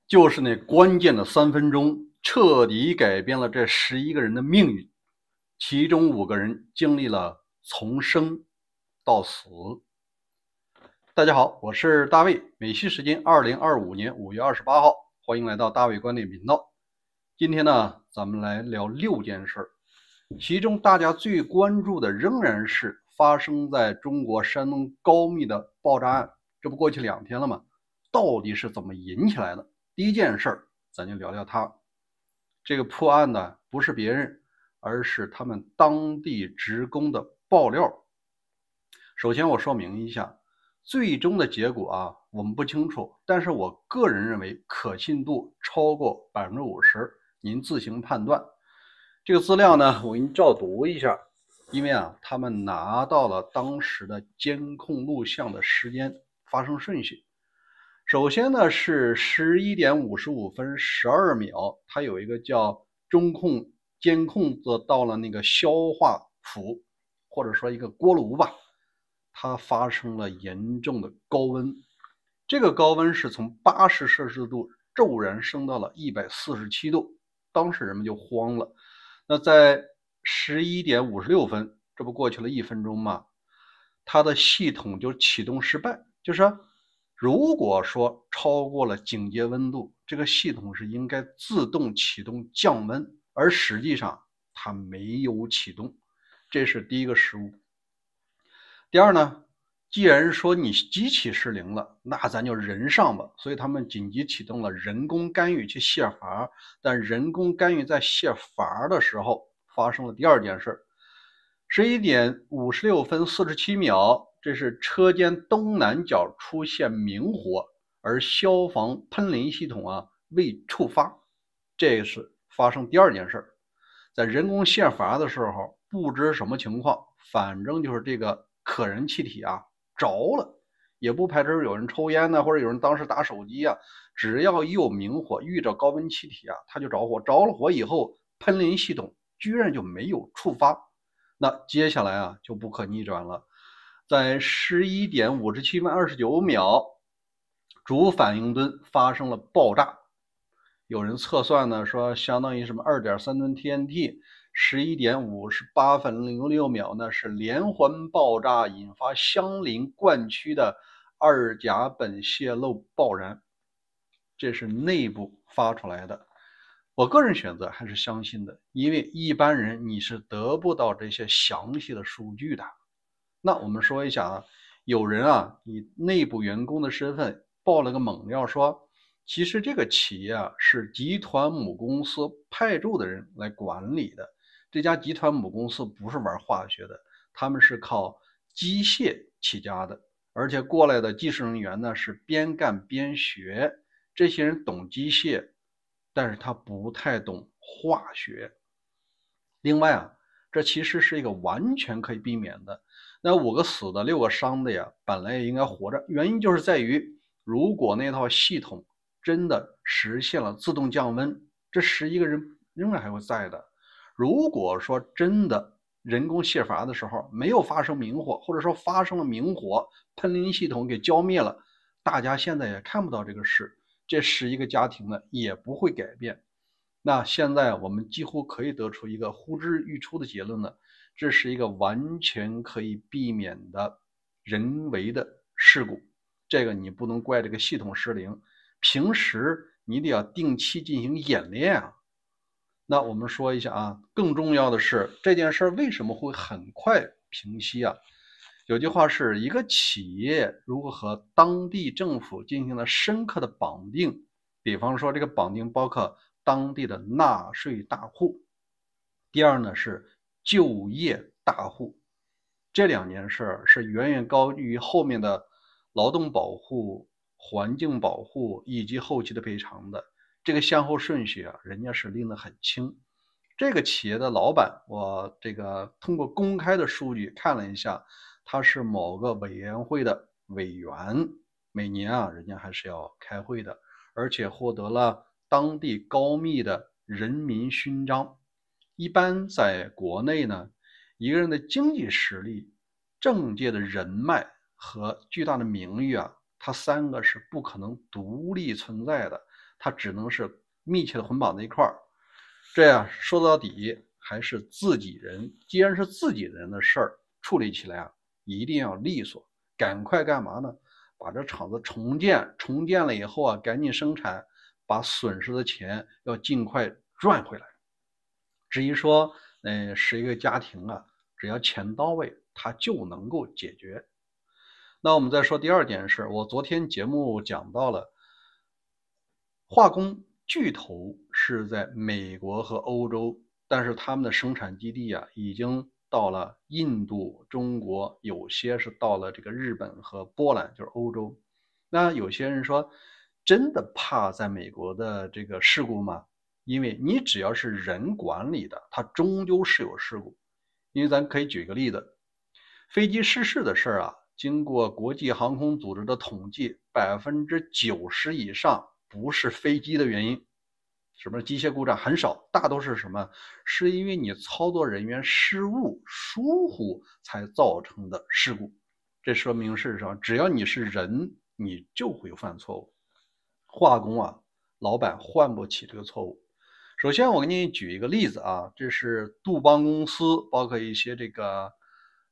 就是那关键的3分钟，彻底改变了这11个人的命运。其中5个人经历了从生到死。大家好，我是大卫，美西时间2025年5月28号，欢迎来到大卫观点频道。今天呢，咱们来聊6件事，其中大家最关注的仍然是发生在中国山东高密的爆炸案，这不过去2天了吗？到底是怎么引起来的？第一件事咱就聊聊它。这个破案呢，不是别人，而是他们当地职工的爆料。首先我说明一下，最终的结果啊，我们不清楚，但是我个人认为可信度超过50%，您自行判断。这个资料呢，我给您照读一下，因为啊，他们拿到了当时的监控录像的时间发生顺序。首先呢是11点55分12秒，它有一个叫中控监控的到了那个消化釜，或者说一个锅炉吧，它发生了严重的高温，这个高温是从80摄氏度骤然升到了147度，当时人们就慌了。那在11点56分，这不过去了1分钟吗？它的系统就启动失败，就是说如果说超过了警戒温度，这个系统是应该自动启动降温，而实际上它没有启动，这是第一个失误。第二呢，既然说你机器失灵了，那咱就人上吧，所以他们紧急启动了人工干预去卸阀，但人工干预在卸阀的时候发生了第二件事。11点56分47秒，这是车间东南角出现明火，而消防喷淋系统啊未触发，这是发生第二件事。在人工卸阀的时候，不知什么情况，反正就是这个可燃气体啊着了，也不排除有人抽烟呢，或者有人当时打手机啊，只要一有明火，遇着高温气体啊，它就着火，着了火以后，喷淋系统居然就没有触发。那接下来啊就不可逆转了，在11点57分29秒，主反应堆发生了爆炸，有人测算呢说相当于什么 2.3 吨 TNT。 11点58分06秒呢是连环爆炸引发相邻灌区的二甲苯泄漏爆燃，这是内部发出来的。我个人选择还是相信的，因为一般人你是得不到这些详细的数据的。那我们说一下啊，有人啊以内部员工的身份爆了个猛料，说其实这个企业啊是集团母公司派驻的人来管理的，这家集团母公司不是玩化学的，他们是靠机械起家的，而且过来的技术人员呢是边干边学，这些人懂机械，但是他不太懂化学。另外啊，这其实是一个完全可以避免的。那5个死的6个伤的呀，本来也应该活着，原因就是在于，如果那套系统真的实现了自动降温，这11个人仍然还会在的。如果说真的人工卸阀的时候没有发生明火，或者说发生了明火，喷淋系统给浇灭了，大家现在也看不到这个事，这11个家庭呢也不会改变。那现在我们几乎可以得出一个呼之欲出的结论了，这是一个完全可以避免的人为的事故，这个你不能怪这个系统失灵，平时你得要定期进行演练啊。那我们说一下啊，更重要的是这件事为什么会很快平息啊？有句话是，一个企业如果和当地政府进行了深刻的绑定，比方说这个绑定包括当地的纳税大户，第二呢是就业大户，这2件事是远远高于后面的劳动保护、环境保护以及后期的赔偿的，这个先后顺序啊，人家是拎得很清。这个企业的老板，我这个通过公开的数据看了一下，他是某个委员会的委员，每年啊人家还是要开会的，而且获得了当地高密的人民勋章。一般在国内呢，一个人的经济实力、政界的人脉和巨大的名誉啊，它3个是不可能独立存在的，它只能是密切的捆绑在一块儿。这样说到底还是自己人，既然是自己人的事儿，处理起来啊一定要利索，赶快干嘛呢？把这厂子重建了以后啊，赶紧生产，把损失的钱要尽快赚回来。至于说，是一个家庭啊，只要钱到位，它就能够解决。那我们再说第二件事，我昨天节目讲到了，化工巨头是在美国和欧洲，但是他们的生产基地啊，已经到了印度、中国，有些是到了这个日本和波兰，就是欧洲。那有些人说，真的怕在美国的这个事故吗？因为你只要是人管理的，它终究是有事故。因为咱可以举个例子，飞机失事的事儿啊，经过国际航空组织的统计，90%以上不是飞机的原因，什么机械故障很少，大都是什么？是因为你操作人员失误、疏忽才造成的事故。这说明是什么？只要你是人，你就会犯错误。化工啊，老板换不起这个错误。首先，我给你举一个例子啊，这是杜邦公司，包括一些这个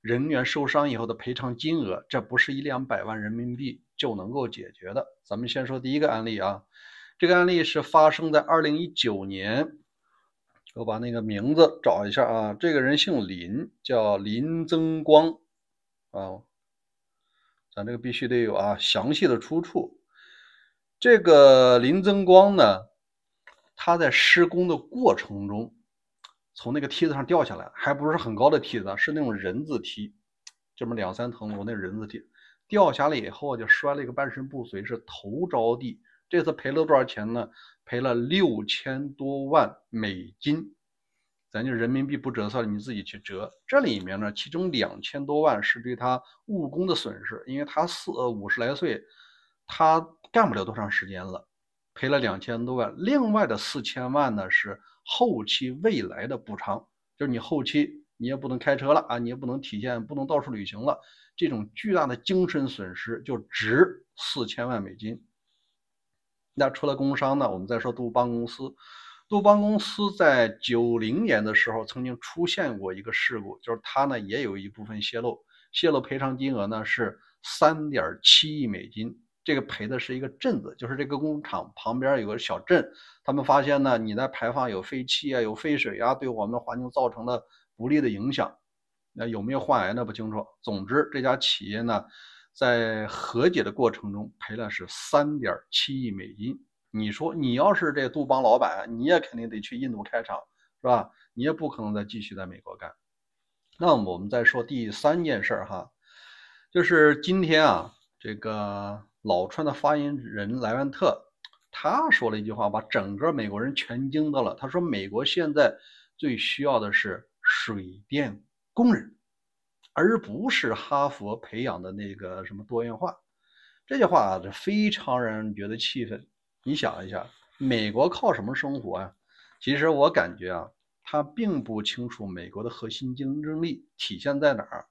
人员受伤以后的赔偿金额，这不是100-200万人民币就能够解决的。咱们先说第一个案例啊，这个案例是发生在2019年，我把那个名字找一下啊，这个人姓林，叫林增光啊，咱这个必须得有啊详细的出处。这个林增光呢，他在施工的过程中，从那个梯子上掉下来，还不是很高的梯子，是那种人字梯，这么2-3层楼那人字梯，掉下来以后就摔了一个半身不遂，是头着地。这次赔了多少钱呢？赔了6000多万美金，咱就人民币不折算，你自己去折。这里面呢，其中2000多万是对他误工的损失，因为他50来岁，他干不了多长时间了，赔了2000多万。另外的4000万呢是后期未来的补偿，就是你后期你也不能开车了啊，你也不能不能到处旅行了，这种巨大的精神损失就值4000万美金。那除了工伤呢，我们再说杜邦公司。杜邦公司在90年的时候曾经出现过一个事故，就是它呢也有一部分泄漏赔偿金额呢是3.7亿美金。这个赔的是一个镇子，就是这个工厂旁边有个小镇，他们发现呢你在排放有废气啊、有废水啊，对我们的环境造成了不利的影响。那有没有患癌呢？不清楚。总之，这家企业呢，在和解的过程中赔了是3.7亿美金。你说你要是这杜邦老板，你也肯定得去印度开厂，是吧？你也不可能再继续在美国干。那我们再说第三件事哈，就是今天啊，这个老川的发言人莱万特，他说了一句话，把整个美国人全惊到了。他说，美国现在最需要的是水电工人，而不是哈佛培养的那个什么多元化。这句话啊，这非常让人觉得气愤。你想一下，美国靠什么生活啊？其实我感觉啊，他并不清楚美国的核心竞争力体现在哪儿。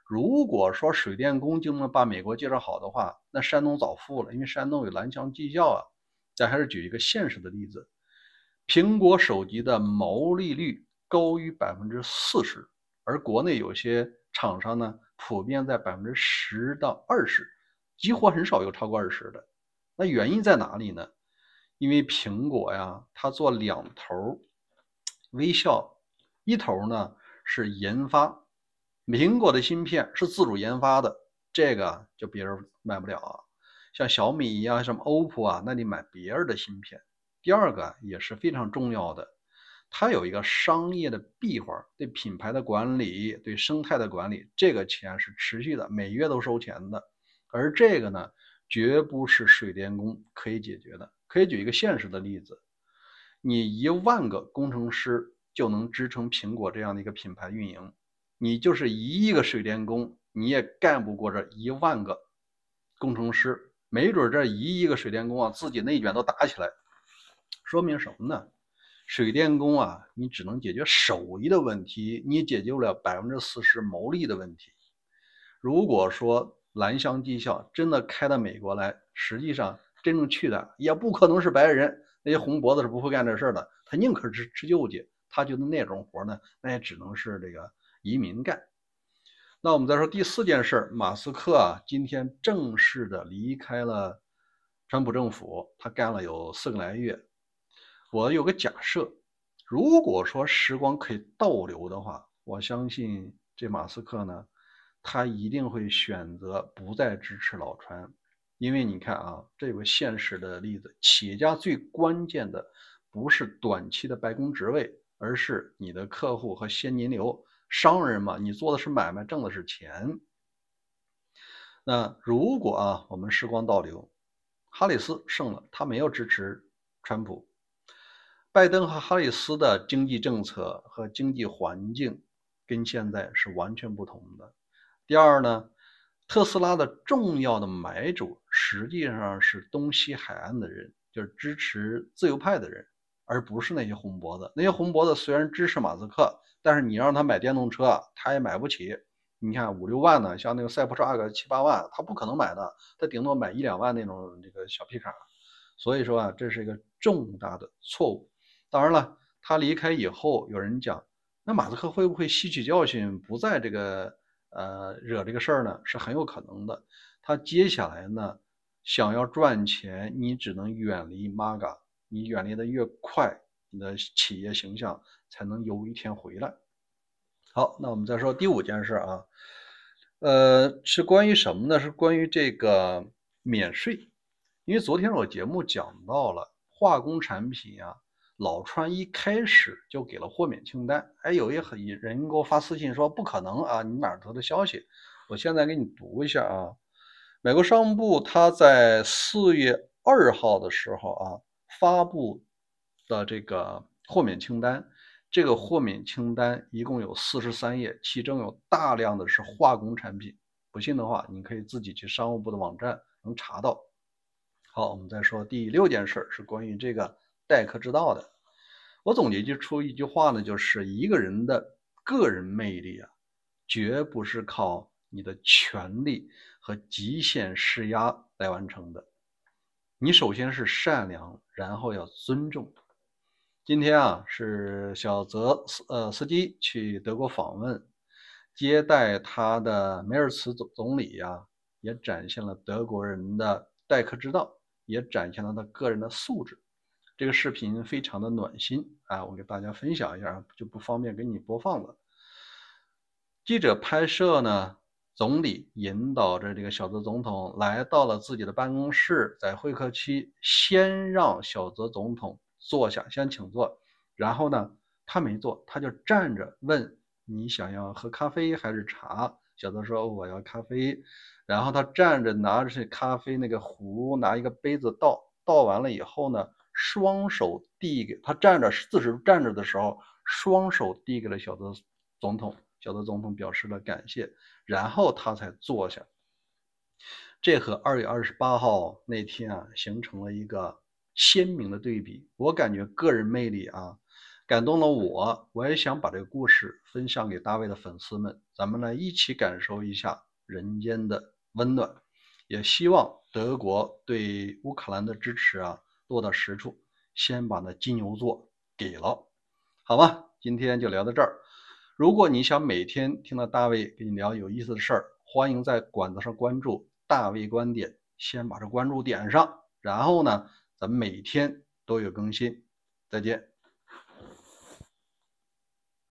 如果说水电工就能把美国介绍好的话，那山东早富了，因为山东有蓝翔技校啊。咱还是举一个现实的例子，苹果手机的毛利率高于40%，而国内有些厂商呢，普遍在10%到20%，几乎很少有超过20%的。那原因在哪里呢？因为苹果呀，它做两头微笑，一头呢是研发，苹果的芯片是自主研发的，这个就别人卖不了啊。像小米呀、什么 OPPO 啊，那你买别人的芯片。第二个也是非常重要的，它有一个商业的闭环，对品牌的管理、对生态的管理，这个钱是持续的，每月都收钱的。而这个呢，绝不是水电工可以解决的。可以举一个现实的例子，你10000个工程师就能支撑苹果这样的一个品牌运营，你就是1亿个水电工，你也干不过这10000个工程师。没准这1亿个水电工啊，自己内卷都打起来。说明什么呢？水电工啊，你只能解决手艺的问题，你解决不了40%毛利的问题。如果说蓝翔技校真的开到美国来，实际上真正去的也不可能是白人，那些红脖子是不会干这事的，他宁可吃救济，他觉得那种活呢，那也只能是这个移民干。那我们再说第4件事，马斯克啊，今天正式的离开了川普政府，他干了有4个来月。我有个假设，如果说时光可以倒流的话，我相信这马斯克呢，他一定会选择不再支持老川。因为你看啊，这有个现实的例子，企业家最关键的不是短期的白宫职位，而是你的客户和现金流。商人嘛，你做的是买卖，挣的是钱。那如果啊，我们时光倒流，哈里斯胜了，他没有支持川普，拜登和哈里斯的经济政策和经济环境跟现在是完全不同的。第二呢，特斯拉的重要的买主实际上是东西海岸的人，就是支持自由派的人，而不是那些红脖子。那些红脖子虽然支持马斯克，但是你让他买电动车，他也买不起。你看5、6万呢，像那个赛普truck 7、8万，他不可能买的，他顶多买1、2万那种这个小皮卡。所以说啊，这是一个重大的错误。当然了，他离开以后，有人讲，那马斯克会不会吸取教训，不再这个惹这个事儿呢？是很有可能的。他接下来呢，想要赚钱，你只能远离 MAGA， 你远离的越快，你的企业形象才能有一天回来。好，那我们再说第5件事啊，是关于什么呢？是关于这个免税。因为昨天我节目讲到了化工产品啊，老川一开始就给了豁免清单。有一人给我发私信说不可能啊，你哪儿得的消息？我现在给你读一下啊。美国商务部他在4月2号的时候啊发布的这个豁免清单。这个豁免清单一共有43页，其中有大量的是化工产品。不信的话，你可以自己去商务部的网站能查到。好，我们再说第6件事，是关于这个待客之道的。我总结出一句话呢，就是一个人的个人魅力啊，绝不是靠你的权力和极限施压来完成的。你首先是善良，然后要尊重。今天啊，是小泽斯基去德国访问，接待他的梅尔茨总理啊，也展现了德国人的待客之道，也展现了他个人的素质。这个视频非常的暖心啊，我给大家分享一下，就不方便给你播放了。记者拍摄呢，总理引导着这个小泽总统来到了自己的办公室，在会客区先让小泽总统坐下，先请坐。然后呢，他没坐，他就站着问你想要喝咖啡还是茶？小泽说我要咖啡。然后他站着拿着咖啡那个壶，拿一个杯子倒完了以后呢，双手递给他自始站着的时候，双手递给了小泽总统。小泽总统表示了感谢，然后他才坐下。这和2月28号那天啊，形成了一个鲜明的对比。我感觉个人魅力啊，感动了我，我也想把这个故事分享给大卫的粉丝们，咱们来一起感受一下人间的温暖。也希望德国对乌克兰的支持啊落到实处，先把那金牛座给了，好吧？今天就聊到这儿。如果你想每天听到大卫给你聊有意思的事儿，欢迎在管子上关注大卫观点，先把这关注点上，然后呢，咱们每天都有更新。再见。